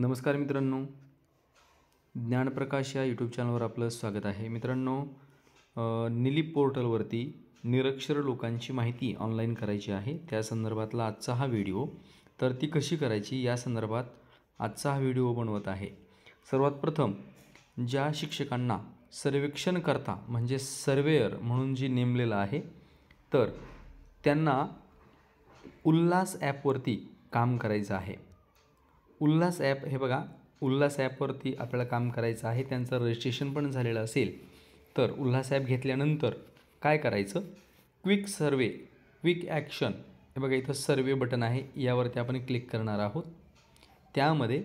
नमस्कार मित्रांनो, ज्ञानप्रकाश या यूट्यूब चॅनलवर आपलं स्वागत आहे. मित्रांनो, निलीप पोर्टलवरती निरक्षर लोकांची माहिती ऑनलाईन करायची आहे. त्या संदर्भातला आजचा हा व्हिडिओ. तर ती कशी करायची या संदर्भात आजचा हा व्हिडिओ बनवत आहे. सर्वात प्रथम ज्या शिक्षकांना सर्वेक्षणकर्ता म्हणजे सर्वेयर म्हणून जी नेमलेलं आहे, तर त्यांना उल्हास ॲपवरती काम करायचं आहे. उल्हास ॲप हे बघा, उल्हास ॲपवरती आपल्याला काम करायचं आहे. त्यांचं रजिस्ट्रेशन पण झालेलं असेल तर उल्हास ॲप घेतल्यानंतर काय करायचं, क्विक सर्वे, क्विक ॲक्शन, हे बघा इथं सर्वे बटन आहे, यावरती आपण क्लिक करणार आहोत. त्यामध्ये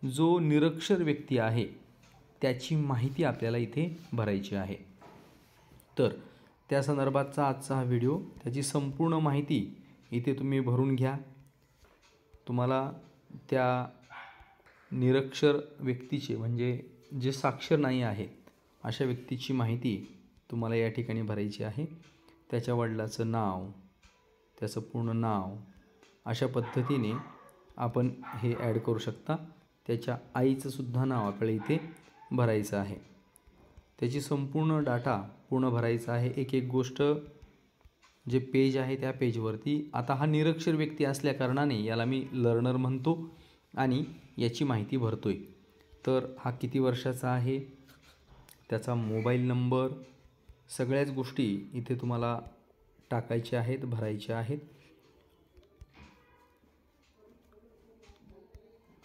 जो निरक्षर व्यक्ती आहे त्याची माहिती आपल्याला इथे भरायची आहे. तर त्या संदर्भातचा आजचा हा व्हिडिओ, त्याची संपूर्ण माहिती इथे तुम्ही भरून घ्या. तुम्हाला त्या निरक्षर व्यक्तीचे म्हणजे जे साक्षर नाही आहेत अशा व्यक्तीची माहिती तुम्हाला या ठिकाणी भरायची आहे. त्याच्या वडिलाचं नाव, त्याचं पूर्ण नाव, अशा पद्धतीने आपण हे ॲड करू शकता. त्याच्या आईचं सुद्धा नाव आपल्याला इथे भरायचं आहे. त्याची संपूर्ण डाटा पूर्ण भरायचा आहे. एक एक गोष्ट जे पेज आहे त्या पेजवरती. आता हा निरक्षर व्यक्ती असल्या कारणाने याला मी लर्नर म्हणतो आणि याची माहिती भरतोय. तर हा किती वर्षाचा आहे, त्याचा मोबाईल नंबर, सगळ्याच गोष्टी इथे तुम्हाला टाकायच्या आहेत, भरायच्या आहेत.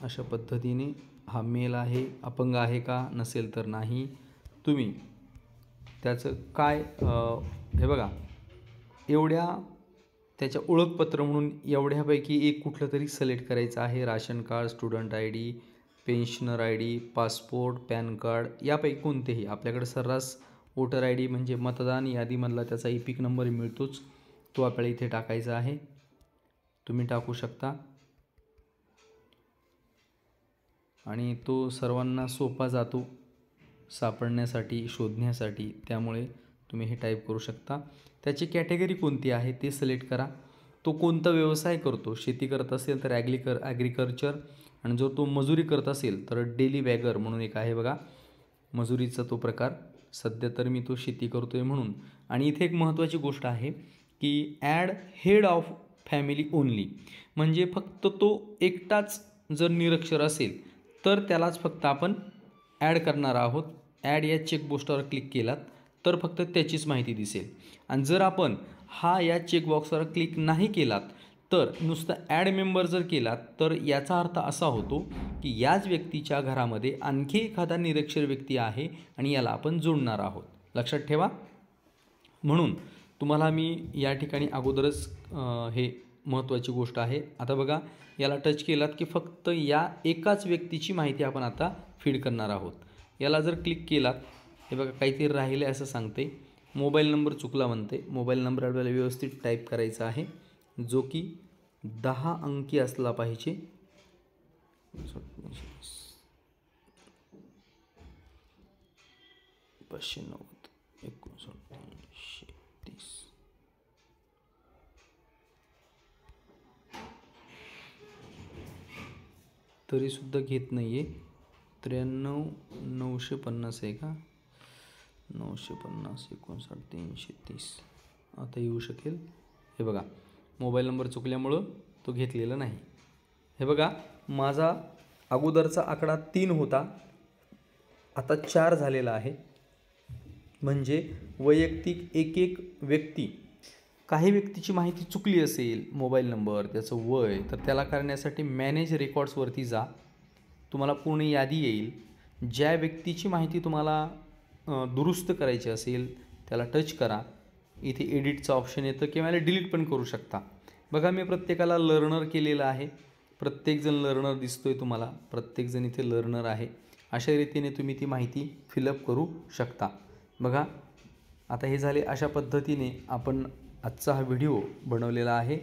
अशा पद्धतीने हा मेल आहे, अपंग आहे का, नसेल तर नाही. तुम्ही त्याचं काय हे बघा, एवढ्या त्याच्या ओळखपत्र म्हणून एवढ्यापैकी एक कुठलं तरी सिलेक्ट करायचं आहे. Ration card, student I D, pensioner I D, passport, pan card, यापैकी कोणतेही. आपल्याकडे सर्रास वोटर आय डी म्हणजे मतदान यादीमधला त्याचा इपिक नंबर मिळतोच, तो आपल्याला इथे टाकायचा आहे. तुम्ही टाकू शकता आणि तो सर्वांना सोपा जातो सापडण्यासाठी, शोधण्यासाठी. त्यामुळे तुम्ही हे टाईप करू शकता. त्याची कॅटेगरी कोणती आहे ते सिलेक्ट करा. तो कोणता व्यवसाय करतो, शेती करत असेल तर ॲग्रिकल्चर, आणि जो तो मजुरी करत असेल तर डेली बॅगर म्हणून एक आहे बघा, मजुरीचा तो प्रकार. सध्या तर मी तो शेती करतो आहे म्हणून. आणि इथे एक महत्त्वाची गोष्ट आहे की add head of family only, म्हणजे फक्त तो एकटाच जर निरक्षर असेल तर त्यालाच फक्त आपण ॲड करणार आहोत. ॲड या चेकबॉक्सवर क्लिक केलात तर फक्त त्याचीच माहिती दिसेल. आणि जर आपण या चेकबॉक्सवर क्लिक नाही केलात तर नुसतं ॲड मेंबर जर केलात तर याचा अर्थ असा होतो की याच व्यक्तीच्या घरामध्ये आणखी एखादा निरक्षर व्यक्ती आहे आणि याला आपण जोडणार आहोत. लक्षात ठेवा. म्हणून तुम्हाला मी या ठिकाणी अगोदरच हे महत्त्वाची गोष्ट आहे. आता बघा, याला टच केलात की फक्त या एकाच व्यक्तीची माहिती आपण आता फीड करणार आहोत. याला जर क्लिक केलात, हे बघा काहीतरी राहिलं आहे असं सांगते. मोबाईल नंबर चुकला म्हणते. मोबाईल नंबर आपल्याला व्यवस्थित टाईप करायचा आहे, जो की 10 अंकी असला पाहिजे. 590 59 तरीसुद्धा घेत नाही आहे. 93 950 आहे का, 950 59 330 आता येऊ शकेल. हे बघा, मोबाईल नंबर चुकल्यामुळं तो घेतलेला नाही. हे बघा, माझा अगोदरचा आकडा 3 होता, आता 4 झालेला आहे. म्हणजे वैयक्तिक एक व्यक्ती, काही व्यक्तीची माहिती चुकली असेल, मोबाईल नंबर, त्याचं वय, तर त्याला करण्यासाठी मॅनेज रेकॉर्ड्सवरती जा. तुम्हाला पूर्ण यादी येईल. ज्या व्यक्तीची माहिती तुम्हाला दुरुस्त करायची असेल त्याला टच करा. इथे एडिटचं ऑप्शन येतं किंवा डिलीट पण करू शकता. बघा, मी प्रत्येकाला लर्नर केलेलं आहे. प्रत्येकजण लर्नर दिसतोय तुम्हाला, प्रत्येकजण इथे लर्नर आहे. अशा रीतीने तुम्ही ती माहिती फिलअप करू शकता. बघा, आता हे झाले. अशा पद्धतीने आपण आजचा हा व्हिडिओ बनवलेला आहे.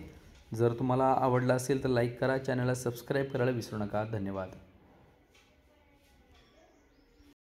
जर तुम्हाला आवडला असेल तर लाईक करा, चॅनलला सबस्क्राईब करायला विसरू नका. धन्यवाद.